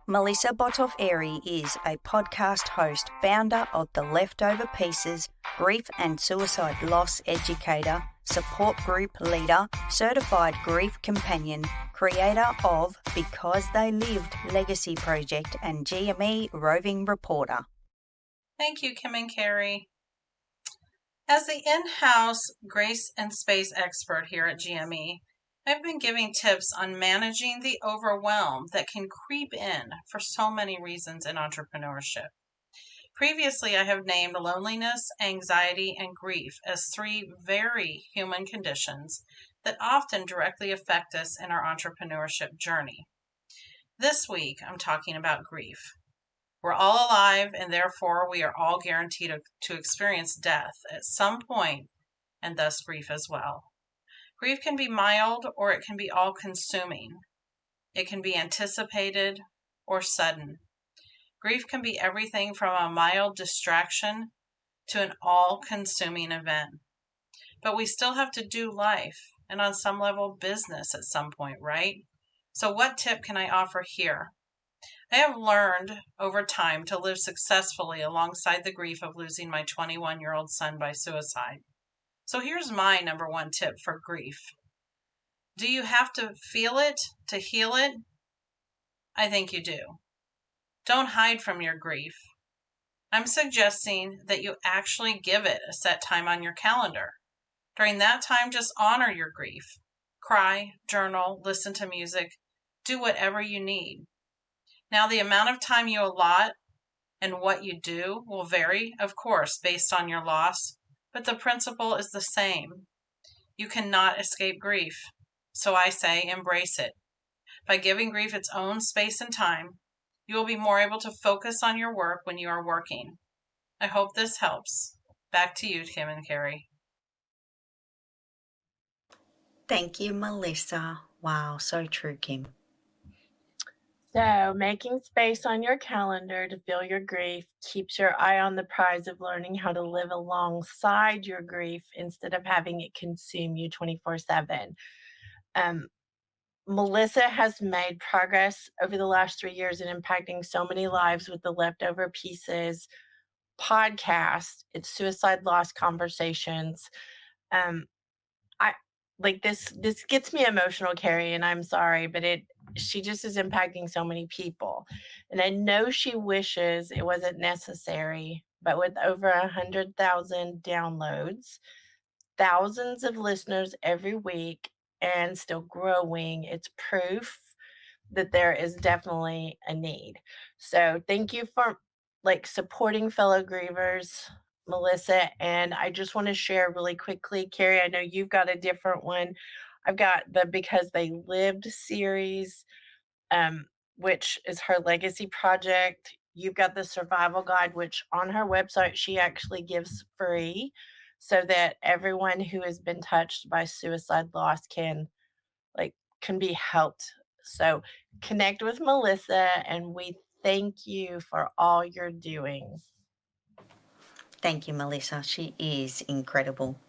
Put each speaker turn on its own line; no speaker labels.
Melissa Bortorff-Arey is a podcast host, founder of The Leftover Pieces, grief and suicide loss educator, support group leader, certified grief companion, creator of Because They Lived Legacy Project, and GME roving reporter.
Thank you, Kim and Carrie. As the in-house grace and space expert here at GME, I've been giving tips on managing the overwhelm that can creep in for so many reasons in entrepreneurship. Previously, I have named loneliness, anxiety, and grief as three very human conditions that often directly affect us in our entrepreneurship journey. This week, I'm talking about grief. We're all alive, and therefore we are all guaranteed to experience death at some point, and thus grief as well. Grief can be mild, or it can be all-consuming. It can be anticipated or sudden. Grief can be everything from a mild distraction to an all-consuming event. But we still have to do life, and on some level business at some point, right? So what tip can I offer here? I have learned over time to live successfully alongside the grief of losing my 21-year-old son by suicide. So here's my number one tip for grief. Do you have to feel it to heal it? I think you do. Don't hide from your grief. I'm suggesting that you actually give it a set time on your calendar. During that time, just honor your grief. Cry, journal, listen to music, do whatever you need. Now, the amount of time you allot and what you do will vary, of course, based on your loss, but the principle is the same. You cannot escape grief, so I say embrace it. By giving grief its own space and time, you will be more able to focus on your work when you are working. I hope this helps. Back to you, Kim and Carrie.
Thank you, Melissa. Wow, so true, Kim.
So, making space on your calendar to feel your grief keeps your eye on the prize of learning how to live alongside your grief instead of having it consume you 24/7. Melissa has made progress over the last 3 years in impacting so many lives with the Leftover Pieces podcast. It's suicide loss conversations. I like this gets me emotional, Carrie, and I'm sorry, but she just is impacting so many people. And I know she wishes it wasn't necessary, but with over 100,000 downloads, thousands of listeners every week, and still growing, it's proof that there is definitely a need. So thank you for supporting fellow grievers, Melissa. And I just want to share really quickly, Carrie, I know you've got a different one. I've got the Because They Lived series, which is her legacy project. You've got the survival guide, which on her website she actually gives free so that everyone who has been touched by suicide loss can be helped. So connect with Melissa, and we thank you for all you're doing.
Thank you, Melissa. She is incredible.